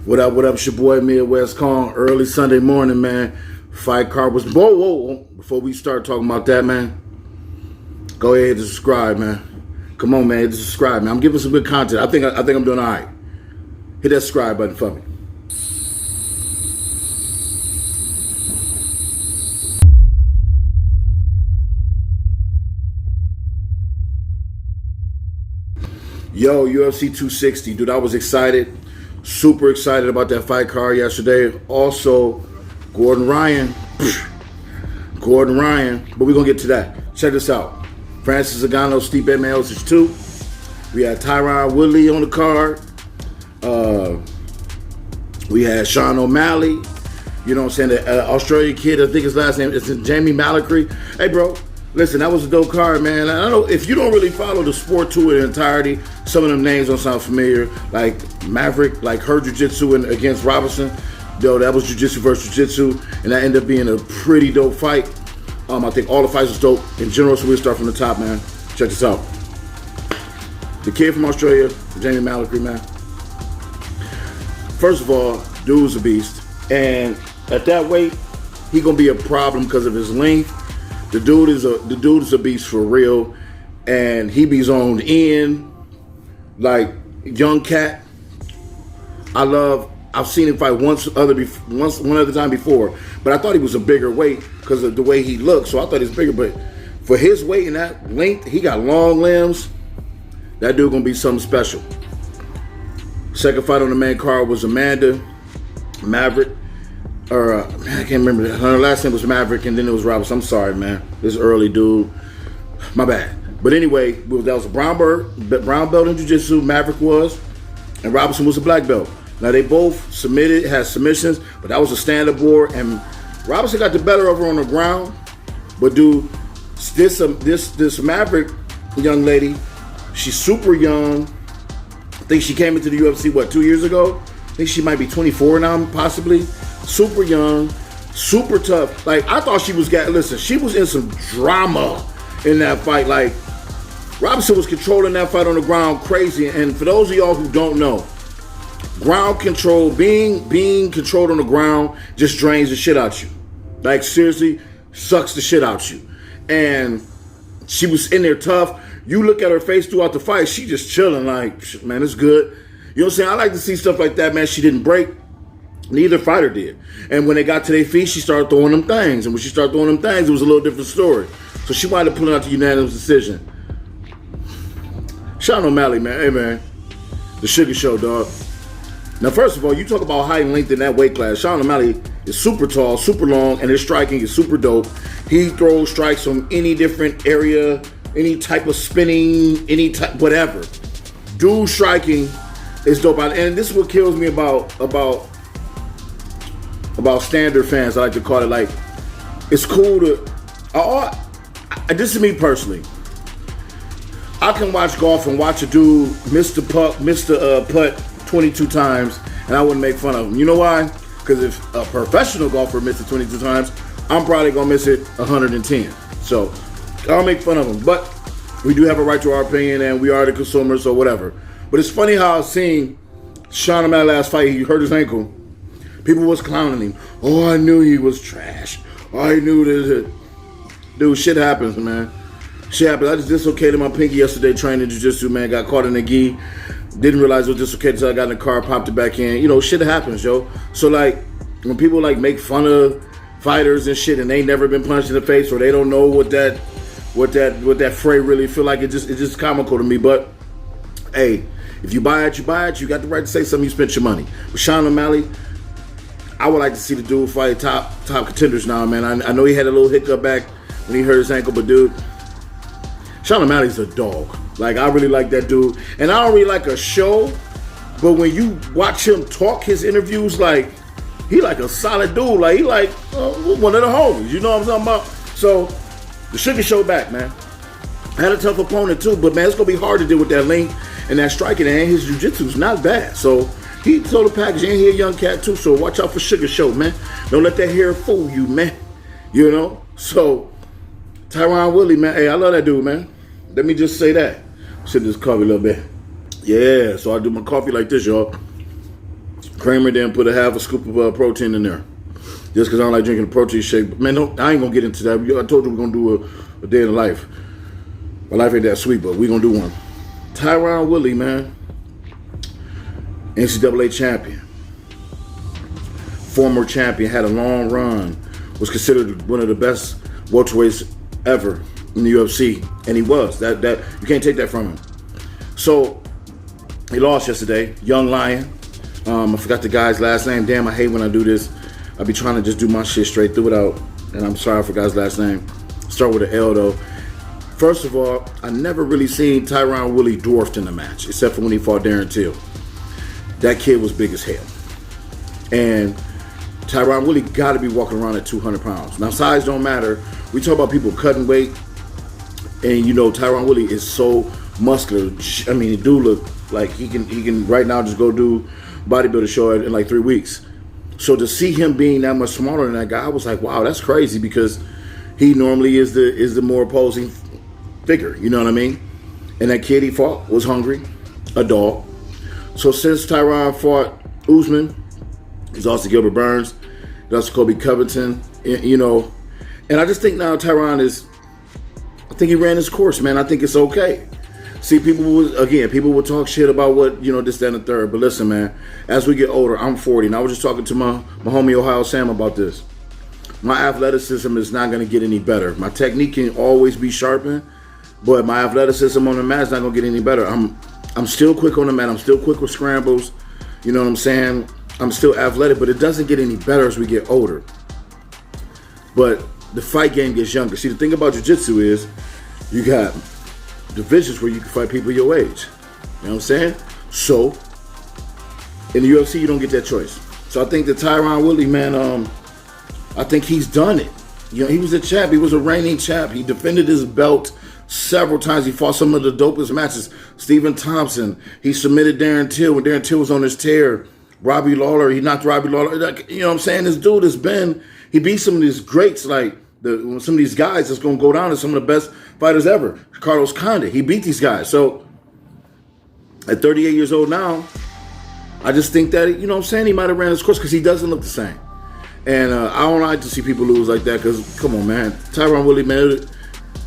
What up, what up? It's your boy Midwest Kong. Early Sunday morning, man. Fight card was whoa. Before we start talking about that, man, go ahead and subscribe, man. Come on, man, hit the subscribe, man. I'm giving some good content. I think I'm doing all right. Hit that subscribe button for me. Yo, UFC 260, dude. I was excited. Super excited about that fight card yesterday. Also, Gordon Ryan. But we're going to get to that. Check this out. Francis Ngannou, Stipe Miocic 2. We had Tyron Woodley on the card. We had Sean O'Malley. You know what I'm saying? The Australian kid, I think his last name is Jamie Mallory. Hey, bro. Listen, that was a dope card, man. I don't know if you don't really follow the sport to its entirety. Some of them names don't sound familiar, like Maverick, like her jiu-jitsu against Robinson. Yo, that was jiu-jitsu versus jiu-jitsu, and that ended up being a pretty dope fight. I think all the fights was dope in general, so we'll start from the top, man. Check this out. The kid from Australia, Jamie Mallory, man. First of all, dude's a beast, and at that weight, he gonna be a problem because of his length. The dude is a beast for real, and he be zoned in like young cat. I've seen him fight one other time before, but I thought he was a bigger weight because of the way he looked. So I thought he was bigger, but for his weight and that length, he got long limbs. That dude gonna be something special. Second fight on the main card was Amanda Maverick. I can't remember. Her last name was Maverick, and then it was Robinson. I'm sorry, man. This is early, dude. My bad. But anyway, that was a brown belt in jiu-jitsu. Maverick was, and Robinson was a black belt. Now they both had submissions, but that was a stand-up war, and Robinson got the better of her on the ground. But dude, this Maverick young lady, she's super young. I think she came into the UFC 2 years ago. I think she might be 24 now, possibly. Super young, super tough. Like, I thought she was she was in some drama in that fight. Like, Robinson was controlling that fight on the ground crazy. And for those of y'all who don't know, ground control, being controlled on the ground just drains the shit out you. Like, seriously, sucks the shit out you. And she was in there tough. You look at her face throughout the fight, she just chilling like, man, it's good. You know what I'm saying? I like to see stuff like that, man. She didn't break. Neither fighter did. And when they got to their feet, she started throwing them things. And when she started throwing them things, it was a little different story. So she wound up pulling out the unanimous decision. Sean O'Malley, man. Hey, man. The Sugar Show, dog. Now, first of all, you talk about height and length in that weight class. Sean O'Malley is super tall, super long, and his striking is super dope. He throws strikes from any different area, any type of spinning, any type, whatever. Dude striking is dope. And this is what kills me about standard fans, I like to call it. Like, it's cool to this is me personally. I can watch golf and watch a dude miss the putt 22 times and I wouldn't make fun of him. You know why? Because if a professional golfer misses it 22 times, I'm probably gonna miss it 110. So I'll make fun of him. But we do have a right to our opinion, and we are the consumers, or whatever. But it's funny how seeing Sean O'Malley last fight, he hurt his ankle. People was clowning him. Oh, I knew he was trash. Oh, I knew this. Dude, shit happens, man. Shit happens. I just dislocated my pinky yesterday training jiu-jitsu, man. Got caught in the gi. Didn't realize it was dislocated until I got in the car, popped it back in. You know, shit happens, yo. So, like, when people, like, make fun of fighters and shit and they never been punched in the face or they don't know what that fray really feel like, it's just comical to me. But, hey, if you buy it, you buy it. You got the right to say something. You spent your money. But Sean O'Malley, I would like to see the dude fight top contenders now, man. I know he had a little hiccup back when he hurt his ankle, but dude, Sean O'Malley's a dog. Like, I really like that dude. And I don't really like a show, but when you watch him talk his interviews, like, he like a solid dude. Like, he like one of the homies. You know what I'm talking about? So, the Sugar Show back, man. I had a tough opponent too, but man, it's going to be hard to deal with that length and that striking, and his jiu-jitsu's not bad. So, he told the package, and he a young cat too, so watch out for Sugar Show, man. Don't let that hair fool you, man. You know? So, Tyron Woodley, man. Hey, I love that dude, man. Let me just say that. Sip this coffee a little bit. Yeah, so I do my coffee like this, y'all. Kramer then put a half a scoop of protein in there. Just because I don't like drinking a protein shake. Man, I ain't going to get into that. I told you we're going to do a day in the life. My life ain't that sweet, but we're going to do one. Tyron Woodley, man. NCAA champion. Former champion. Had a long run. Was considered one of the best welterweights ever in the UFC. And he was. That you can't take that from him. So, he lost yesterday. Young Lion. I forgot the guy's last name. Damn, I hate when I do this. I be trying to just do my shit straight through it out. And I'm sorry I forgot his last name. Start with an L, though. First of all, I never really seen Tyron Woodley dwarfed in a match, except for when he fought Darren Till. That kid was big as hell. And Tyron Woodley got to be walking around at 200 pounds. Now, size don't matter. We talk about people cutting weight. And, you know, Tyron Woodley is so muscular. I mean, he do look like he can right now just go do bodybuilder show in like 3 weeks. So to see him being that much smaller than that guy, I was like, wow, that's crazy, because he normally is the more opposing figure, you know what I mean? And that kid he fought was hungry, a dog. So since Tyron fought Usman, he's also Gilbert Burns, he's also Kobe Covington, you know. And I just think now Tyron I think he ran his course, man. I think it's okay. See, people will talk shit about what, you know, this, that, and the third. But listen, man, as we get older, I'm 40, and I was just talking to my homie Ohio Sam about this. My athleticism is not going to get any better. My technique can always be sharpened, but my athleticism on the mat is not going to get any better. I'm still quick on the mat. I'm still quick with scrambles. You know what I'm saying? I'm still athletic, but it doesn't get any better as we get older. But the fight game gets younger. See, the thing about jiu-jitsu is you got divisions where you can fight people your age. You know what I'm saying? So, in the UFC, you don't get that choice. So I think that Tyron Woodley, man, I think he's done it. You know, he was a champ. He was a reigning champ. He defended his belt several times. He fought some of the dopest matches. Stephen Thompson. He submitted Darren Till when Darren Till was on his tear. Robbie Lawler. He knocked Robbie Lawler. Like, you know what I'm saying? This dude he beat some of these greats, like some of these guys that's going to go down as some of the best fighters ever. Carlos Condit. He beat these guys. So, at 38 years old now, I just think that, you know what I'm saying, he might have ran his course because he doesn't look the same. And I don't like to see people lose like that because, come on, man. Tyron Woodley, man,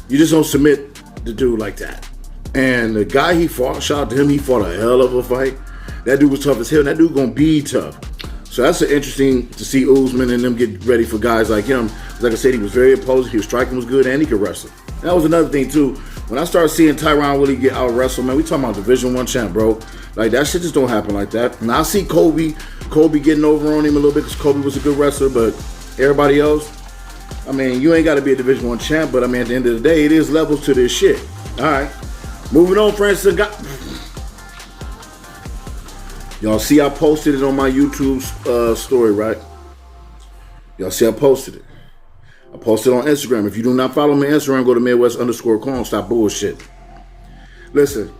you just don't submit the dude like that. And the guy he fought, shout out to him, he fought a hell of a fight. That dude was tough as hell. That dude going to be tough. So that's interesting to see Usman and them get ready for guys like him. Like I said, he was very opposing. His striking was good, and he could wrestle. That was another thing, too. When I started seeing Tyron Woodley get out-wrestled, man, we talking about Division I champ, bro. Like, that shit just don't happen like that. And I see Kobe getting over on him a little bit because Kobe was a good wrestler, but everybody else, I mean, you ain't got to be a Division I champ, but, I mean, at the end of the day, it is levels to this shit. All right. Moving on, friends. Y'all see I posted it on my YouTube story, right? Y'all see I posted it. I posted it on Instagram. If you do not follow me on Instagram, go to Midwest_Clone. Stop bullshit. Listen,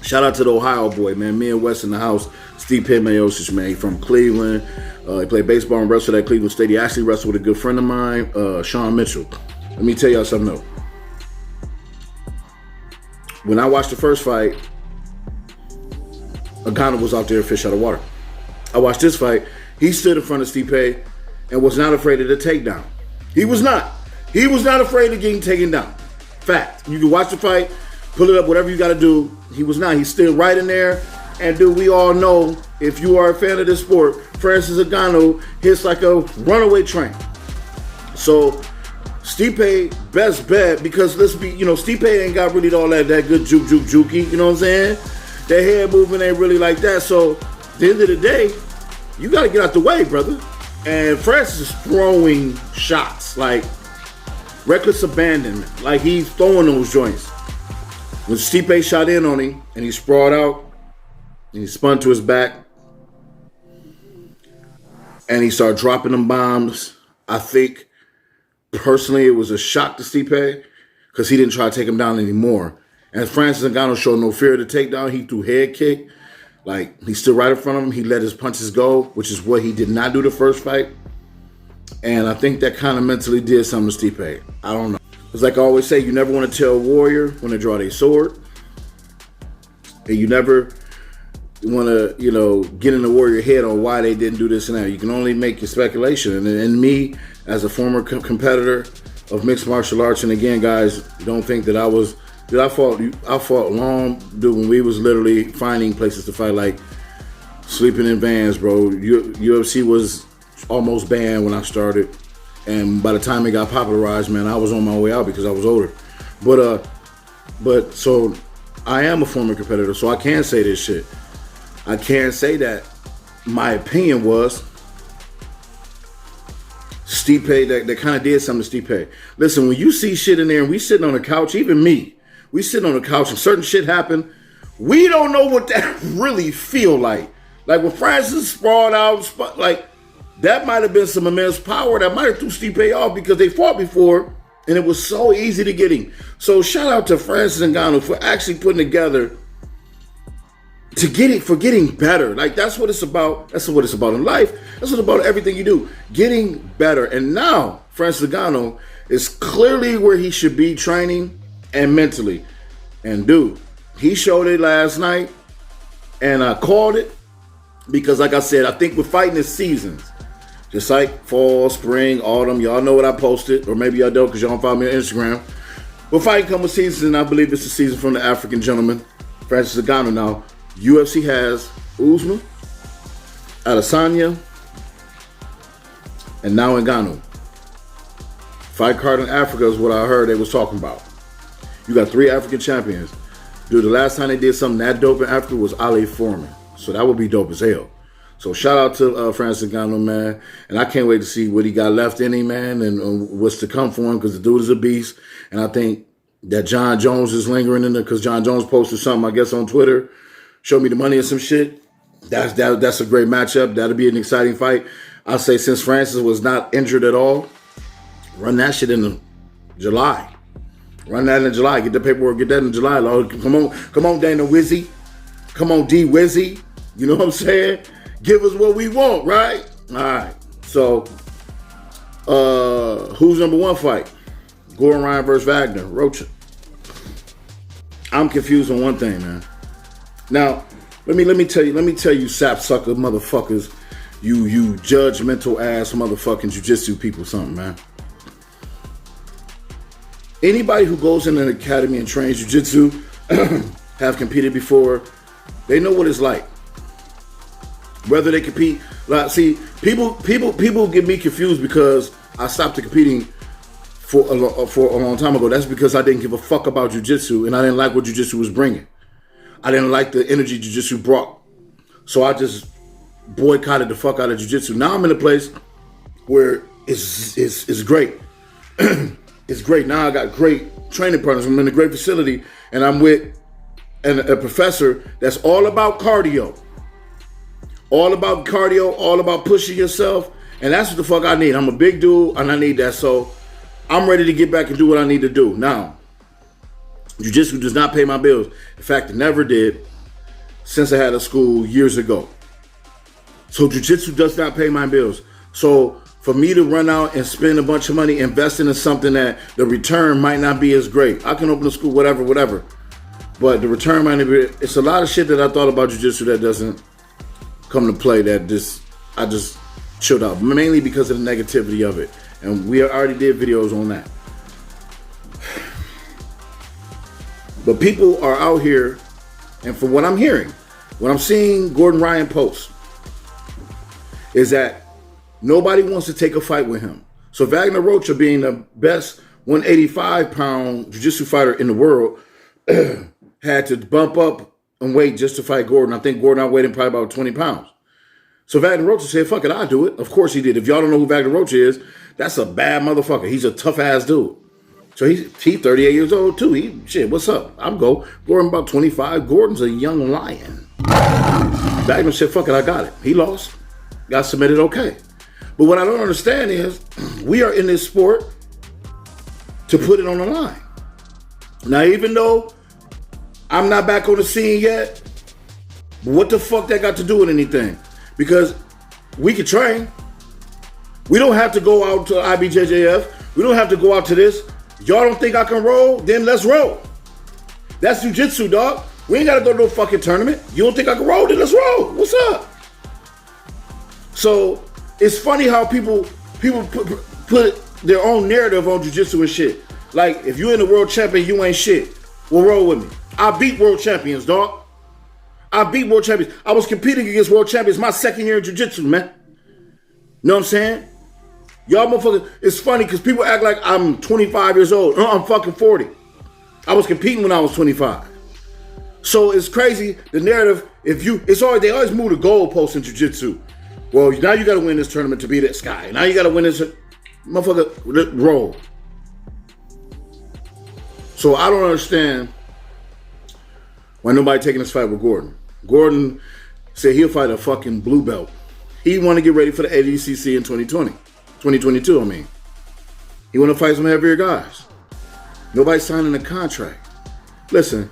shout out to the Ohio boy, man. Midwest in the house. Steve Pittman-Yosich, man. He from Cleveland. He played baseball and wrestled at Cleveland State. He actually wrestled with a good friend of mine, Sean Mitchell. Let me tell y'all something though. When I watched the first fight, Agano was out there fish out of water. I watched this fight. He stood in front of Stipe and was not afraid of the takedown. He was not. He was not afraid of getting taken down. Fact. You can watch the fight, pull it up, whatever you got to do. He was not. He stood right in there. And dude, we all know, if you are a fan of this sport, Francis Ngannou hits like a runaway train. So, Stipe, best bet, because let's be, you know, Stipe ain't got really all that good jukey, you know what I'm saying? That head movement ain't really like that. So, at the end of the day, you got to get out the way, brother. And Francis is throwing shots, like reckless abandonment. Like he's throwing those joints. When Stipe shot in on him and he sprawled out and he spun to his back and he started dropping them bombs, I think personally it was a shock to Stipe because he didn't try to take him down anymore. And Francis Ngannou showed no fear of the takedown. He threw head kick. Like, he stood right in front of him. He let his punches go, which is what he did not do the first fight. And I think that kind of mentally did something to Stipe. I don't know. It's like I always say, you never want to tell a warrior when they draw their sword. And you never want to, get in the warrior head on why they didn't do this and that. You can only make your speculation. And me, as a former competitor of mixed martial arts, and again, guys, don't think that I fought long, dude, when we was literally finding places to fight, like sleeping in vans, bro. UFC was almost banned when I started. And by the time it got popularized, man, I was on my way out because I was older. But so I am a former competitor, so I can say this shit. I can say that my opinion was Stipe, that kind of did something to Stipe. Listen, when you see shit in there and we sitting on the couch, even me, we sitting on the couch and certain shit happen, we don't know what that really feel like. Like when Francis sprawled out, like that might have been some immense power that might have threw Stipe off because they fought before and it was so easy to get him. So shout out to Francis Ngannou for actually putting together for getting better. Like that's what it's about. That's what it's about in life. That's what it's about everything you do. Getting better. And now Francis Ngannou is clearly where he should be training and mentally. And dude, he showed it last night and I called it because like I said, I think we're fighting the seasons. Just like fall, spring, autumn. Y'all know what I posted, or maybe y'all don't because y'all don't follow me on Instagram. We're fighting come with seasons, and I believe it's the season from the African gentleman, Francis Ngannou. Now, UFC has Usman, Adesanya, and now Ngannou. Fight card in Africa is what I heard they was talking about. You got 3 African champions. Dude, the last time they did something that dope in Africa was Ali Foreman. So that would be dope as hell. So shout out to Francis Ngannou, man. And I can't wait to see what he got left in him, man, and what's to come for him because the dude is a beast. And I think that John Jones is lingering in there because John Jones posted something, I guess, on Twitter. Showed me the money or some shit. That's a great matchup. That'll be an exciting fight. I'll say since Francis was not injured at all, run that shit in July. Run that in July. Get the paperwork. Get that in July, Lord. Come on, Dana Wizzy. Come on, D Wizzy. You know what I'm saying? Give us what we want, right? All right. So, who's number 1 fight? Gordon Ryan versus Wagner. Rocha. I'm confused on one thing, man. Now, let me tell you, sapsucker motherfuckers, you judgmental ass motherfucking jiu-jitsu people, something, man. Anybody who goes in an academy and trains jiu-jitsu, have competed before, they know what it's like. Whether they compete, like, see, people get me confused because I stopped competing for a long time ago. That's because I didn't give a fuck about jiu-jitsu and I didn't like what jiu-jitsu was bringing. I didn't like the energy jiu-jitsu brought. So I just boycotted the fuck out of jiu-jitsu. Now I'm in a place where it's great. It's great. Now I got great training partners. I'm in a great facility and I'm with a professor that's all about cardio. All about cardio, all about pushing yourself. And that's what the fuck I need. I'm a big dude and I need that. So I'm ready to get back and do what I need to do. Now, jiu-jitsu does not pay my bills. In fact, it never did since I had a school years ago. So jiu-jitsu does not pay my bills. So for me to run out and spend a bunch of money investing in something that the return might not be as great. I can open a school, whatever. But the return might not be. It's a lot of shit that I thought about jiu-jitsu that doesn't come to play, that I just chilled out, mainly because of the negativity of it. And we already did videos on that. But people are out here, and from what I'm hearing, what I'm seeing Gordon Ryan post, is that nobody wants to take a fight with him. So Wagner Rocha, being the best 185-pound jiu-jitsu fighter in the world, had to bump up and weight just to fight Gordon. I think Gordon outweighed him probably about 20 pounds. So Wagner Rocha said, fuck it, I'll do it. Of course he did. If y'all don't know who Wagner Rocha is, that's a bad motherfucker. He's a tough-ass dude. So he's 38 years old, too. Shit, what's up? I'll go. Gordon about 25. Gordon's a young lion. Wagner said, fuck it, I got it. He lost. Got submitted, okay. But what I don't understand is we are in this sport to put it on the line. Now, even though I'm not back on the scene yet, what the fuck that got to do with anything? Because we can train. We don't have to go out to IBJJF. We don't have to go out to this. Y'all don't think I can roll? Then let's roll. That's jiu-jitsu, dog. We ain't got to go to no fucking tournament. You don't think I can roll? Then let's roll. What's up? So it's funny how people put their own narrative on jiu-jitsu and shit. Like, if you ain't a world champion, you ain't shit. Well, roll with me. I beat world champions, dog. I beat world champions. I was competing against world champions my second year in jiu-jitsu, man. Know what I'm saying? Y'all motherfuckers, it's funny because people act like I'm 25 years old. I'm fucking 40. I was competing when I was 25. So it's crazy, the narrative, they always move the goalposts in jiu-jitsu. Well, now you got to win this tournament to be this guy. Now you got to win this, motherfucker, roll. So I don't understand why nobody taking this fight with Gordon. Gordon said he'll fight a fucking blue belt. He want to get ready for the ADCC in 2022, I mean. He want to fight some heavier guys. Nobody's signing a contract. Listen,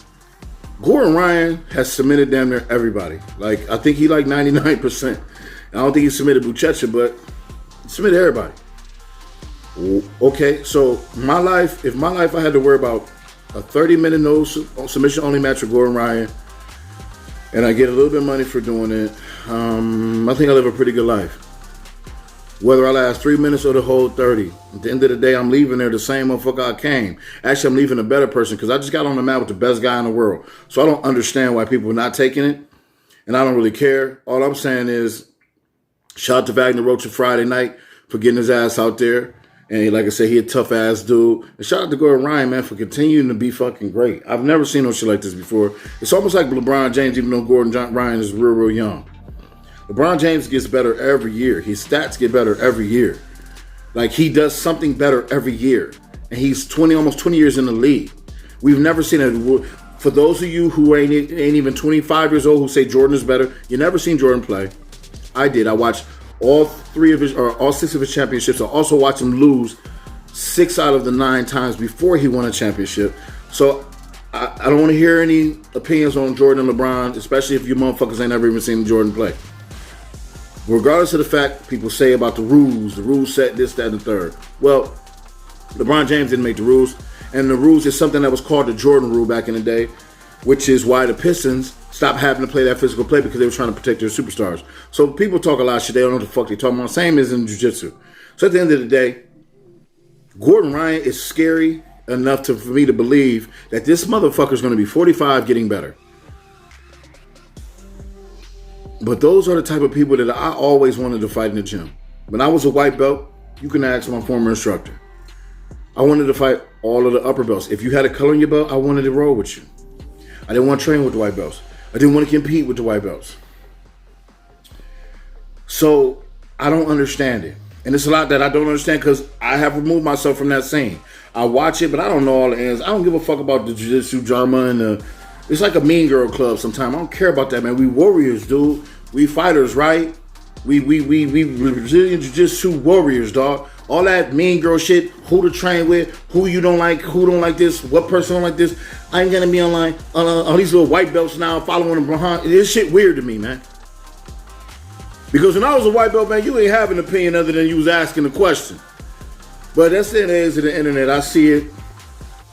Gordon Ryan has submitted damn near everybody. Like, I think he like 99%. I don't think he submitted Buchecha, but he submitted everybody. Okay, so if my life I had to worry about a 30-minute no submission only match with Gordon Ryan, and I get a little bit of money for doing it, I think I live a pretty good life. Whether I last 3 minutes or the whole 30. At the end of the day, I'm leaving there the same motherfucker I came. Actually, I'm leaving a better person because I just got on the mat with the best guy in the world. So I don't understand why people are not taking it, and I don't really care. All I'm saying is, shout out to Wagner Roach Friday night for getting his ass out there. And like I said, he a tough-ass dude. And shout out to Gordon Ryan, man, for continuing to be fucking great. I've never seen no shit like this before. It's almost like LeBron James, even though Gordon Ryan is real, real young. LeBron James gets better every year. His stats get better every year. Like, he does something better every year. And he's almost 20 years in the league. We've never seen it. For those of you who ain't even 25 years old who say Jordan is better, you never seen Jordan play. I did. I watched all 6 of his championships. I also watched him lose 6 out of the 9 times before he won a championship. So I don't want to hear any opinions on Jordan and LeBron, especially if you motherfuckers ain't never even seen Jordan play. Regardless of the fact people say about the rules set, this, that, and the third. Well, LeBron James didn't make the rules, and the rules is something that was called the Jordan rule back in the day, which is why the Pistons stopped having to play that physical play because they were trying to protect their superstars. So people talk a lot of shit. They don't know what the fuck they're talking about. Same as in jiu-jitsu. So at the end of the day, Gordon Ryan is scary enough for me to believe that this motherfucker is going to be 45 getting better. But those are the type of people that I always wanted to fight in the gym. When I was a white belt, you can ask my former instructor. I wanted to fight all of the upper belts. If you had a color in your belt, I wanted to roll with you. I didn't want to train with the white belts. I didn't want to compete with the white belts. So I don't understand it. And it's a lot that I don't understand because I have removed myself from that scene. I watch it, but I don't know all the ends. I don't give a fuck about the jiu-jitsu drama and it's like a mean girl club sometimes. I don't care about that, man. We warriors, dude. We fighters, right? We Brazilian jiu-jitsu warriors, dog. All that mean girl shit, who to train with, who you don't like, who don't like this, what person don't like this. I ain't gonna be online on these little white belts now following them behind. This shit weird to me, man. Because when I was a white belt, man, you ain't have an opinion other than you was asking a question. But that's the age of the internet. I see it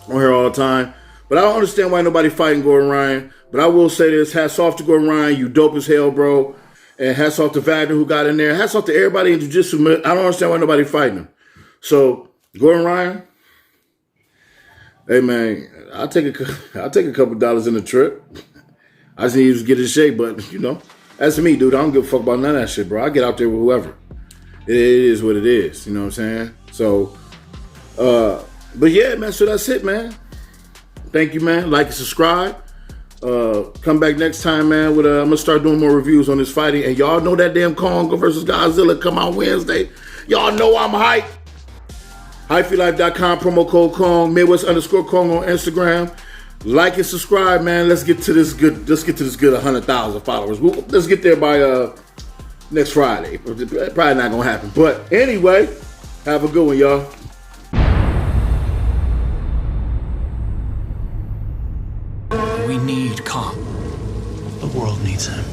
on here all the time. But I don't understand why nobody fighting Gordon Ryan. But I will say this, hats off to Gordon Ryan, you dope as hell, bro. And hats off to Wagner who got in there. Hats off to everybody in jiu-jitsu. I don't understand why nobody fighting him. So, Gordon Ryan, hey man, I'll take a couple dollars in the trip. I just need to get in shape, but you know, that's me, dude. I don't give a fuck about none of that shit, bro. I get out there with whoever. It is what it is. You know what I'm saying? So, but yeah, man. So that's it, man. Thank you, man. Like and subscribe. Come back next time, man. With I'm gonna start doing more reviews on this fighting, and y'all know that damn Kong versus Godzilla come out Wednesday. Y'all know I'm hype. HyphyLife.com, promo code Kong, Midwest_Kong on Instagram. Like and subscribe, man. Let's get to this good 100,000 followers. Let's get there by next Friday. Probably not gonna happen. But anyway, have a good one, y'all. We need Kong. The world needs him.